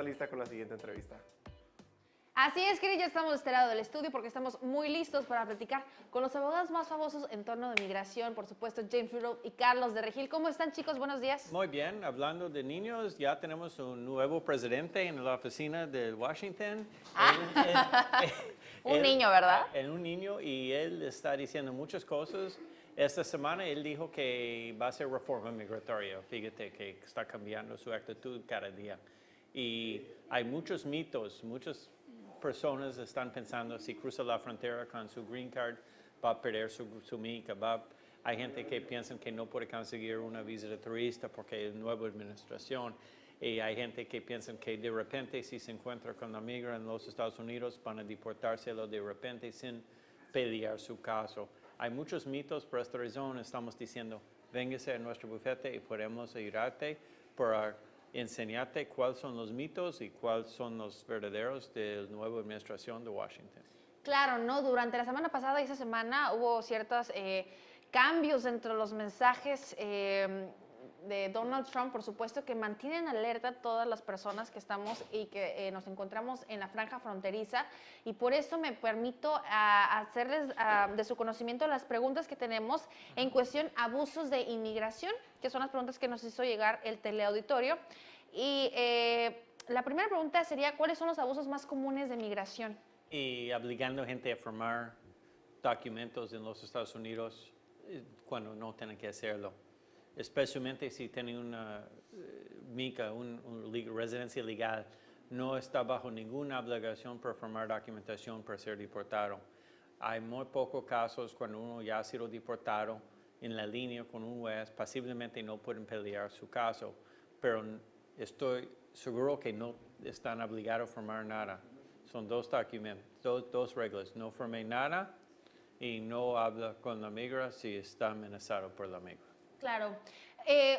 lista con la siguiente entrevista. Así es, Kiri, ya estamos de este lado del estudio porque estamos muy listos para platicar con los abogados más famosos en torno de migración, por supuesto, James Riddle y Carlos de Regil. ¿Cómo están, chicos? Buenos días. Muy bien, hablando de niños, ya tenemos un nuevo presidente en la oficina de Washington. Un niño, ¿verdad? Un niño, y él está diciendo muchas cosas. Esta semana él dijo que va a hacer reforma migratoria. Fíjate que está cambiando su actitud cada día. Y hay muchos mitos, muchas personas están pensando si cruza la frontera con su green card va a perder su mica. Hay gente que piensa que no puede conseguir una visa de turista porque es nueva administración. Y hay gente que piensa que de repente si se encuentra con la migra en los Estados Unidos van a deportárselo de repente sin pelear su caso. Hay muchos mitos, por esta razón estamos diciendo, véngase a nuestro bufete y podemos ayudarte para enseñarte cuáles son los mitos y cuáles son los verdaderos de la nueva administración de Washington. Claro, ¿no? Durante la semana pasada y esta semana hubo ciertos cambios entre los mensajes de Donald Trump, por supuesto, que mantienen alerta a todas las personas que estamos y que nos encontramos en la franja fronteriza, y por eso me permito hacerles de su conocimiento las preguntas que tenemos en cuestión abusos de inmigración, que son las preguntas que nos hizo llegar el teleauditorio. Y la primera pregunta sería, ¿cuáles son los abusos más comunes de migración? Y obligando a gente a firmar documentos en los Estados Unidos cuando no tienen que hacerlo. Especialmente si tienen una mica, una residencia legal, no está bajo ninguna obligación para formar documentación para ser deportado. Hay muy pocos casos cuando uno ya ha sido deportado en la línea con un juez, posiblemente no pueden pelear su caso, pero estoy seguro que no están obligados a formar nada. Son dos documentos, dos reglas, no firme nada y no habla con la migra si está amenazado por la migra. Claro.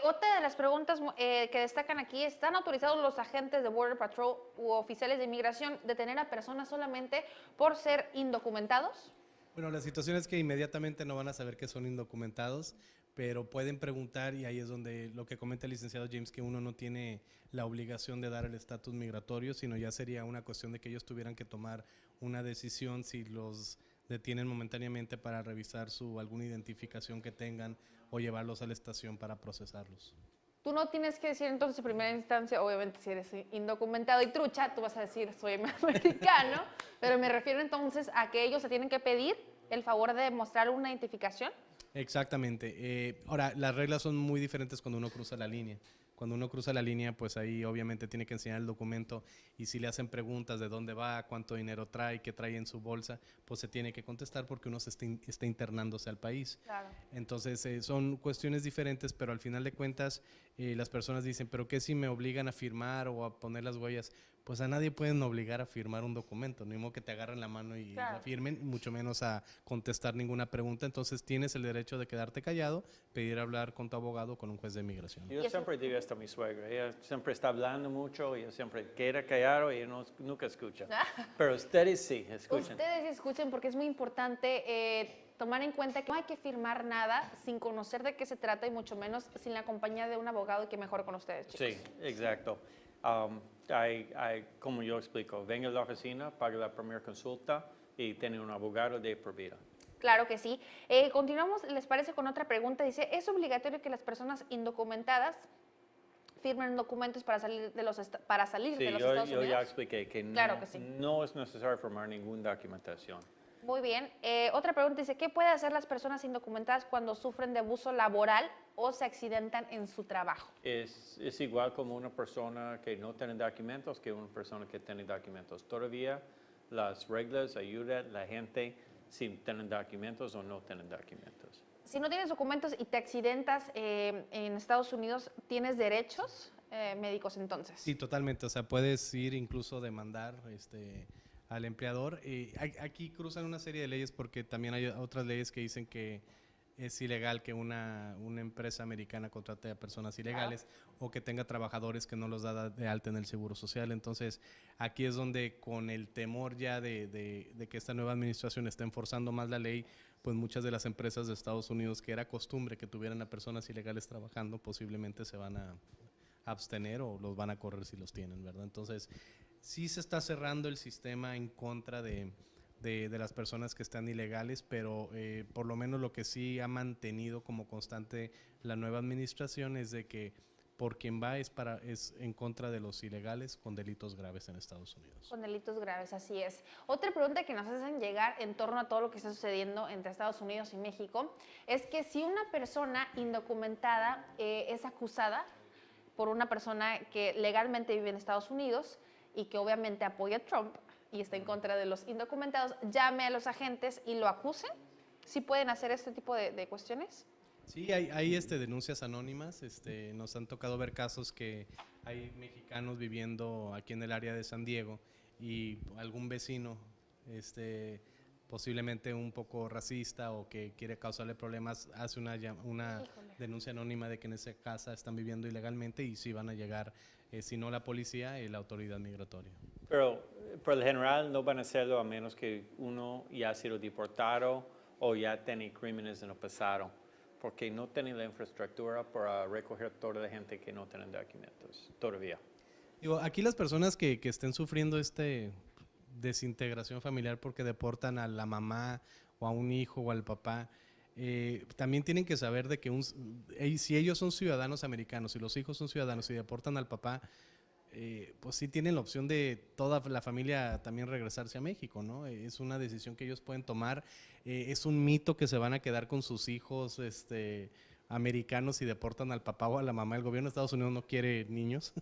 Otra de las preguntas que destacan aquí, ¿están autorizados los agentes de Border Patrol u oficiales de inmigración detener a personas solamente por ser indocumentados? Bueno, la situación es que inmediatamente no van a saber que son indocumentados, pero pueden preguntar, y ahí es donde lo que comenta el licenciado James, que uno no tiene la obligación de dar el estatus migratorio, sino ya sería una cuestión de que ellos tuvieran que tomar una decisión si los detienen momentáneamente para revisar alguna identificación que tengan o llevarlos a la estación para procesarlos. Tú no tienes que decir entonces en primera instancia, obviamente si eres indocumentado y trucha, tú vas a decir soy americano, pero me refiero entonces a que ellos se tienen que pedir el favor de mostrar una identificación. Exactamente. Ahora, las reglas son muy diferentes cuando uno cruza la línea. Cuando uno cruza la línea, pues ahí obviamente tiene que enseñar el documento, y si le hacen preguntas de dónde va, cuánto dinero trae, qué trae en su bolsa, pues se tiene que contestar porque uno está internándose al país. Claro. Entonces son cuestiones diferentes, pero al final de cuentas las personas dicen, ¿pero qué si me obligan a firmar o a poner las huellas? Pues a nadie pueden obligar a firmar un documento, ni modo que te agarren la mano y claro, la firmen, mucho menos a contestar ninguna pregunta. Entonces tienes el derecho de quedarte callado, pedir hablar con tu abogado o con un juez de inmigración. Yo siempre digo esto a mi suegra, ella siempre está hablando mucho, ella siempre queda callado y nunca escucha. Pero ustedes sí escuchan. Ustedes sí escuchen, porque es muy importante tomar en cuenta que no hay que firmar nada sin conocer de qué se trata, y mucho menos sin la compañía de un abogado, y que mejor con ustedes, chicos. Sí, exacto. Como yo explico, venga a la oficina, pague la primera consulta y tiene un abogado de por vida. Claro que sí. Continuamos, ¿les parece? Con otra pregunta. Dice, ¿es obligatorio que las personas indocumentadas firmen documentos para salir de los Estados Unidos? Yo ya expliqué que, claro que sí. No es necesario firmar ninguna documentación. Muy bien. Otra pregunta dice, ¿qué pueden hacer las personas indocumentadas cuando sufren de abuso laboral o se accidentan en su trabajo? Es igual como una persona que no tiene documentos que una persona que tiene documentos. Todavía las reglas ayudan a la gente si tienen documentos o no tienen documentos. Si no tienes documentos y te accidentas en Estados Unidos, ¿tienes derechos médicos entonces? Sí, totalmente. O sea, puedes ir incluso demandar al empleador. Aquí cruzan una serie de leyes porque también hay otras leyes que dicen que es ilegal que una empresa americana contrate a personas ilegales o que tenga trabajadores que no los da de alta en el Seguro Social. Entonces, aquí es donde, con el temor ya de que esta nueva administración esté enforzando más la ley, pues muchas de las empresas de Estados Unidos, que era costumbre que tuvieran a personas ilegales trabajando, posiblemente se van a abstener o los van a correr si los tienen, ¿verdad? Entonces, sí se está cerrando el sistema en contra de las personas que están ilegales, pero por lo menos lo que sí ha mantenido como constante la nueva administración es de que por quien va es en contra de los ilegales con delitos graves en Estados Unidos. Con delitos graves, así es. Otra pregunta que nos hacen llegar en torno a todo lo que está sucediendo entre Estados Unidos y México es que si una persona indocumentada es acusada por una persona que legalmente vive en Estados Unidos y que obviamente apoya a Trump y está en contra de los indocumentados, llame a los agentes y lo acusen. ¿Sí pueden hacer este tipo de cuestiones? Sí, hay denuncias anónimas. Nos han tocado ver casos que hay mexicanos viviendo aquí en el área de San Diego y algún vecino, posiblemente un poco racista o que quiere causarle problemas, hace una denuncia anónima de que en esa casa están viviendo ilegalmente y sí van a llegar, si no la policía, la autoridad migratoria. Pero por lo general no van a hacerlo a menos que uno ya ha sido deportado o ya tiene crímenes en el pasado, porque no tienen la infraestructura para recoger toda la gente que no tienen documentos todavía. Digo, aquí las personas que estén sufriendo desintegración familiar porque deportan a la mamá o a un hijo o al papá, también tienen que saber de que si ellos son ciudadanos americanos y los hijos son ciudadanos y deportan al papá, pues sí tienen la opción de toda la familia también regresarse a México, ¿no? Es una decisión que ellos pueden tomar. Es un mito que se van a quedar con sus hijos americanos y deportan al papá o a la mamá. El gobierno de Estados Unidos no quiere niños,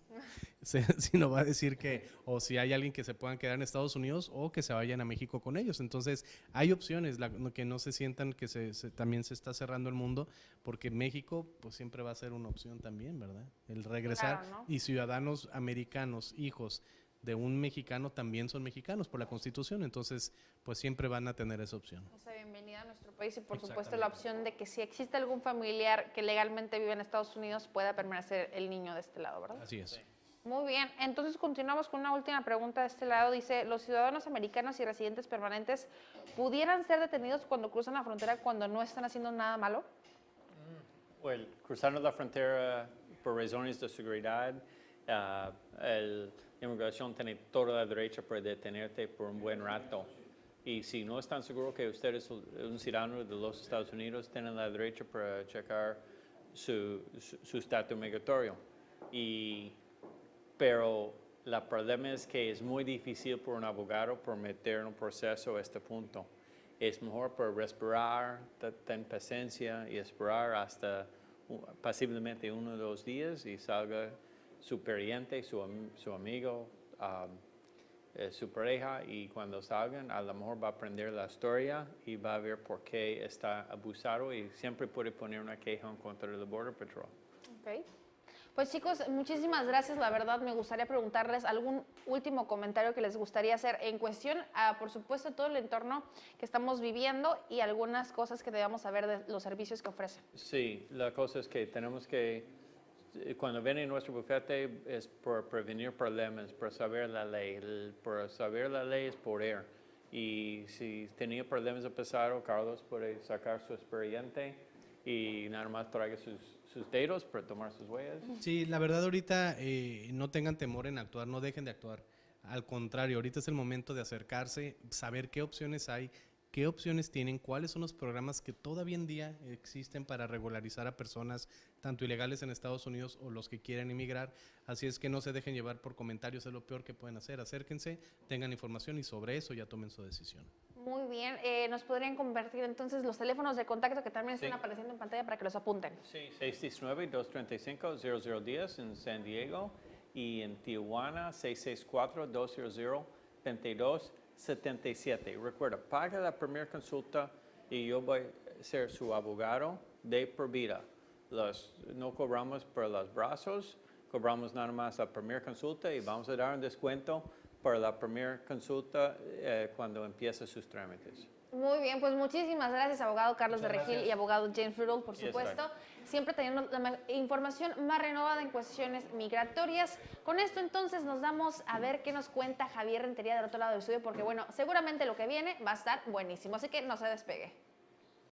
sino va a decir que o si hay alguien que se puedan quedar en Estados Unidos o que se vayan a México con ellos. Entonces hay opciones, que no se sientan que también se está cerrando el mundo, porque México pues siempre va a ser una opción también, ¿verdad? El regresar, claro, ¿no? Y ciudadanos americanos, hijos de un mexicano también son mexicanos por la Constitución, entonces pues siempre van a tener esa opción. Esa bienvenida a nuestro país y por supuesto la opción de que si existe algún familiar que legalmente vive en Estados Unidos pueda permanecer el niño de este lado, ¿verdad? Así es. Muy bien, entonces continuamos con una última pregunta de este lado. Dice, ¿los ciudadanos americanos y residentes permanentes pudieran ser detenidos cuando cruzan la frontera cuando no están haciendo nada malo? Well, cruzando la frontera por razones de seguridad, la inmigración tiene toda la derecha para detenerte por un buen rato. Y si no están seguros que usted es un ciudadano de los Estados Unidos, tienen la derecha para checar su estatus migratorio. Pero el problema es que es muy difícil por un abogado por meter en un proceso a este punto. Es mejor para respirar, tener paciencia y esperar hasta posiblemente 1 o 2 días y salga su pariente, su amigo, su pareja, y cuando salgan a lo mejor va a aprender la historia y va a ver por qué está abusado y siempre puede poner una queja en contra del Border Patrol. Okay. Pues chicos, muchísimas gracias. La verdad me gustaría preguntarles algún último comentario que les gustaría hacer en cuestión a, por supuesto, todo el entorno que estamos viviendo y algunas cosas que debamos saber de los servicios que ofrecen. Sí, la cosa es que tenemos que, cuando viene a nuestro bufete es por prevenir problemas, por saber la ley. Por saber la ley es poder. Y si tenía problemas de pasado, Carlos puede sacar su expediente y nada más traiga sus dedos para tomar sus huellas. Sí, la verdad ahorita no tengan temor en actuar, no dejen de actuar. Al contrario, ahorita es el momento de acercarse, saber qué opciones hay, qué opciones tienen, cuáles son los programas que todavía en día existen para regularizar a personas tanto ilegales en Estados Unidos o los que quieren emigrar. Así es que no se dejen llevar por comentarios, es lo peor que pueden hacer. Acérquense, tengan información y sobre eso ya tomen su decisión. Muy bien, nos podrían convertir entonces los teléfonos de contacto que también están apareciendo en pantalla para que los apunten. Sí, 619-235-0010 en San Diego y en Tijuana 664-200-2277. Recuerda, paga la primera consulta y yo voy a ser su abogado de por vida. No cobramos por los brazos, cobramos nada más la primera consulta y vamos a dar un descuento para la primera consulta cuando empiece sus trámites. Muy bien, pues muchísimas gracias, abogado Carlos de Regil y abogado James Rudolph, por supuesto. Siempre teniendo la información más renovada en cuestiones migratorias. Con esto entonces nos vamos a ver qué nos cuenta Javier Rentería del otro lado del estudio, porque bueno, seguramente lo que viene va a estar buenísimo, así que no se despegue.